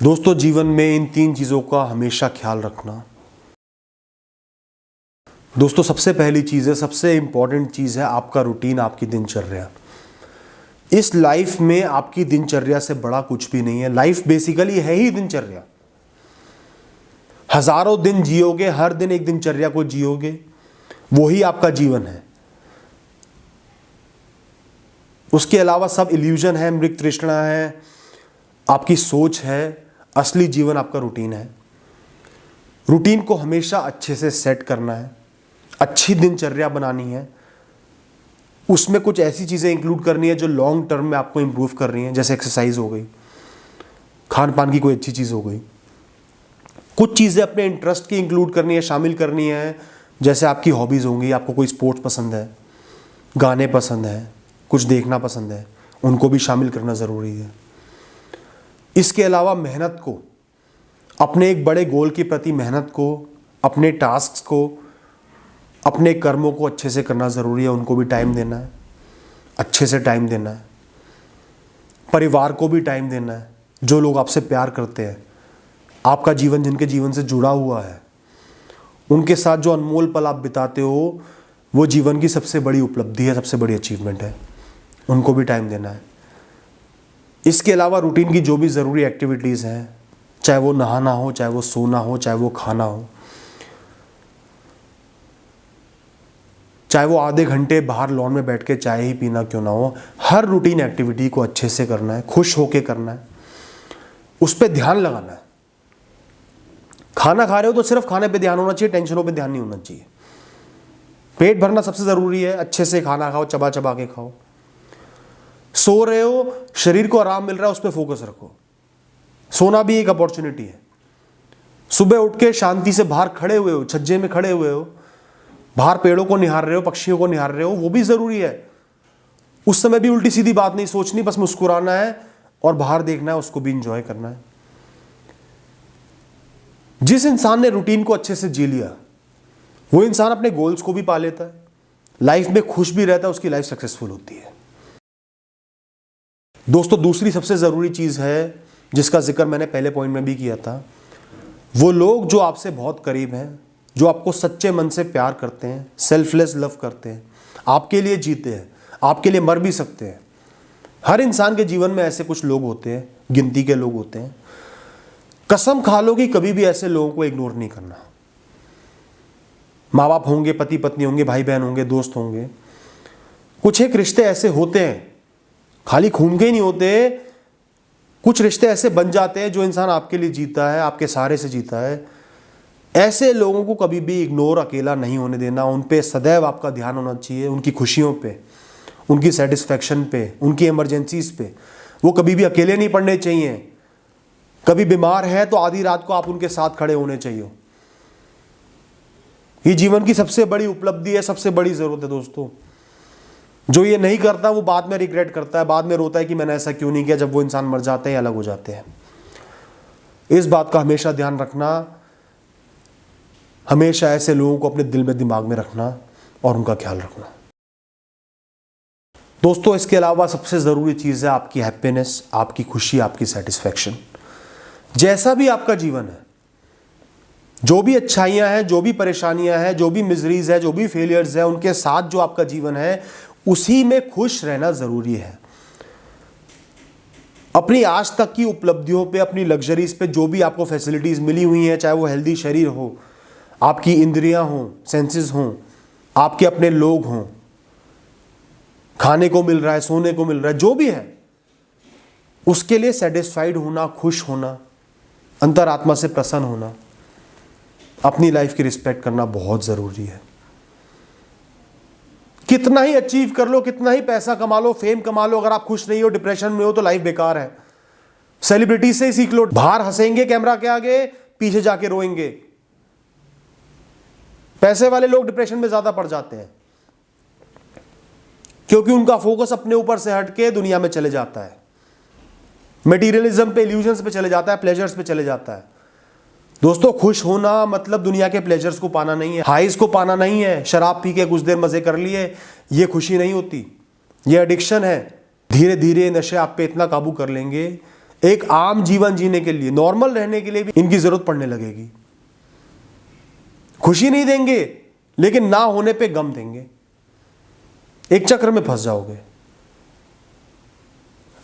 दोस्तों, जीवन में इन 3 चीज़ों का हमेशा ख्याल रखना। दोस्तों, सबसे पहली चीज़ है, सबसे इंपॉर्टेंट चीज़ है आपका रूटीन, आपकी दिनचर्या। इस लाइफ में आपकी दिनचर्या से बड़ा कुछ भी नहीं है। लाइफ बेसिकली है ही दिनचर्या। हजारों दिन जियोगे, हर दिन एक दिनचर्या को जियोगे, वही आपका जीवन है। उसके अलावा सब इल्यूजन है, मृग तृष्णा है, आपकी सोच है। असली जीवन आपका रूटीन है। रूटीन को हमेशा अच्छे से सेट करना है, अच्छी दिनचर्या बनानी है। उसमें कुछ ऐसी चीज़ें इंक्लूड करनी है जो लॉन्ग टर्म में आपको इंप्रूव कर रही हैं, जैसे एक्सरसाइज हो गई, खान पान की कोई अच्छी चीज़ हो गई। कुछ चीज़ें अपने इंटरेस्ट की इंक्लूड करनी है, शामिल करनी है, जैसे आपकी हॉबीज़ होंगी। आपको कोई स्पोर्ट्स पसंद है, गाने पसंद है, कुछ देखना पसंद है, उनको भी शामिल करना ज़रूरी है। इसके अलावा मेहनत को, अपने एक बड़े गोल के प्रति मेहनत को, अपने टास्क्स को, अपने कर्मों को अच्छे से करना ज़रूरी है। उनको भी टाइम देना है, अच्छे से टाइम देना है। परिवार को भी टाइम देना है। जो लोग आपसे प्यार करते हैं, आपका जीवन जिनके जीवन से जुड़ा हुआ है, उनके साथ जो अनमोल पल आप बिताते हो, वो जीवन की सबसे बड़ी उपलब्धि है, सबसे बड़ी अचीवमेंट है। उनको भी टाइम देना है। इसके अलावा रूटीन की जो भी ज़रूरी एक्टिविटीज़ हैं, चाहे वो नहाना हो, चाहे वो सोना हो, चाहे वो खाना हो, चाहे वो आधे घंटे बाहर लॉन में बैठ के चाय ही पीना क्यों ना हो, हर रूटीन एक्टिविटी को अच्छे से करना है, खुश होके करना है, उस पर ध्यान लगाना है। खाना खा रहे हो तो सिर्फ खाने पे ध्यान होना चाहिए, टेंशनों पे ध्यान नहीं होना चाहिए। पेट भरना सबसे ज़रूरी है, अच्छे से खाना खाओ, चबा चबा के खाओ। सो रहे हो, शरीर को आराम मिल रहा है, उस पर फोकस रखो। सोना भी एक अपॉर्चुनिटी है। सुबह उठ के शांति से बाहर खड़े हुए हो, छज्जे में खड़े हुए हो, बाहर पेड़ों को निहार रहे हो, पक्षियों को निहार रहे हो, वो भी ज़रूरी है। उस समय भी उल्टी सीधी बात नहीं सोचनी, बस मुस्कुराना है और बाहर देखना है, उसको भी इंजॉय करना है। जिस इंसान ने रूटीन को अच्छे से जी लिया, वो इंसान अपने गोल्स को भी पा लेता है, लाइफ में खुश भी रहता है, उसकी लाइफ सक्सेसफुल होती है। दोस्तों, दूसरी सबसे ज़रूरी चीज़ है, जिसका जिक्र मैंने पहले पॉइंट में भी किया था, वो लोग जो आपसे बहुत करीब हैं, जो आपको सच्चे मन से प्यार करते हैं, सेल्फलेस लव करते हैं, आपके लिए जीते हैं, आपके लिए मर भी सकते हैं। हर इंसान के जीवन में ऐसे कुछ लोग होते हैं, गिनती के लोग होते हैं। कसम खा लो कि कभी भी ऐसे लोगों को इग्नोर नहीं करना। माँ बाप होंगे, पति पत्नी होंगे, भाई बहन होंगे, दोस्त होंगे। कुछ एक रिश्ते ऐसे होते हैं, खाली खून के ही नहीं होते, कुछ रिश्ते ऐसे बन जाते हैं जो इंसान आपके लिए जीता है, आपके सहारे से जीता है। ऐसे लोगों को कभी भी इग्नोर, अकेला नहीं होने देना। उन पे सदैव आपका ध्यान होना चाहिए, उनकी खुशियों पे, उनकी सेटिस्फैक्शन पे, उनकी इमरजेंसीज पे। वो कभी भी अकेले नहीं पड़ने चाहिए। कभी बीमार है तो आधी रात को आप उनके साथ खड़े होने चाहिए। ये जीवन की सबसे बड़ी उपलब्धि है, सबसे बड़ी ज़रूरत है दोस्तों। जो ये नहीं करता वो बाद में रिग्रेट करता है, बाद में रोता है कि मैंने ऐसा क्यों नहीं किया, जब वो इंसान मर जाते हैं, अलग हो जाते हैं। इस बात का हमेशा ध्यान रखना, हमेशा ऐसे लोगों को अपने दिल में, दिमाग में रखना और उनका ख्याल रखना। दोस्तों, इसके अलावा सबसे ज़रूरी चीज़ है आपकी हैप्पीनेस, आपकी खुशी, आपकी सेटिस्फैक्शन। जैसा भी आपका जीवन है, जो भी अच्छाइयाँ हैं, जो भी परेशानियाँ हैं, जो भी मिजरीज है, जो भी फेलियर्स है, उनके साथ जो आपका जीवन है, उसी में खुश रहना ज़रूरी है। अपनी आज तक की उपलब्धियों पे, अपनी लग्जरीज पे, जो भी आपको फैसिलिटीज़ मिली हुई हैं, चाहे वो हेल्दी शरीर हो, आपकी इंद्रियां हों, सेंसेस हों, आपके अपने लोग हों, खाने को मिल रहा है, सोने को मिल रहा है, जो भी है, उसके लिए सेटिस्फाइड होना, खुश होना, अंतरात्मा से प्रसन्न होना, अपनी लाइफ की रिस्पेक्ट करना बहुत ज़रूरी है। कितना ही अचीव कर लो, कितना ही पैसा कमा लो, फेम कमा लो, अगर आप खुश नहीं हो, डिप्रेशन में हो, तो लाइफ बेकार है। सेलिब्रिटी से ही सीख लो। बाहर हंसेंगे कैमरा के आगे, पीछे जाके रोएंगे। पैसे वाले लोग डिप्रेशन में ज्यादा पड़ जाते हैं, क्योंकि उनका फोकस अपने ऊपर से हटके दुनिया में चले जाता है, मटेरियलिज्म पे, इल्यूजन्स पे चले जाता है, प्लेजर्स पे चले जाता है। दोस्तों, खुश होना मतलब दुनिया के प्लेजर्स को पाना नहीं है, हाइज को पाना नहीं है। शराब पी के कुछ देर मजे कर लिए, ये खुशी नहीं होती, ये एडिक्शन है। धीरे धीरे नशे आप पे इतना काबू कर लेंगे, एक आम जीवन जीने के लिए, नॉर्मल रहने के लिए भी इनकी जरूरत पड़ने लगेगी। खुशी नहीं देंगे लेकिन ना होने पे गम देंगे, एक चक्र में फंस जाओगे।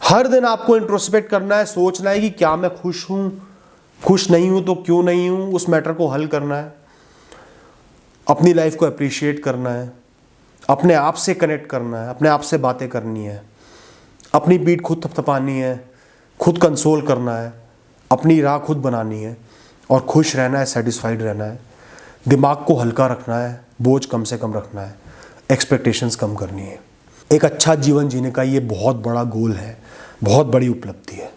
हर दिन आपको इंट्रोस्पेक्ट करना है, सोचना है कि क्या मैं खुश हूं, खुश नहीं हूं तो क्यों नहीं हूं, उस मैटर को हल करना है, अपनी लाइफ को अप्रिशिएट करना है, अपने आप से कनेक्ट करना है, अपने आप से बातें करनी है, अपनी पीठ खुद थपथपानी है, खुद कंसोल करना है, अपनी राह खुद बनानी है और खुश रहना है, सेटिस्फाइड रहना है। दिमाग को हल्का रखना है, बोझ कम से कम रखना है, एक्सपेक्टेशंस कम करनी है। एक अच्छा जीवन जीने का ये बहुत बड़ा गोल है, बहुत बड़ी उपलब्धि है।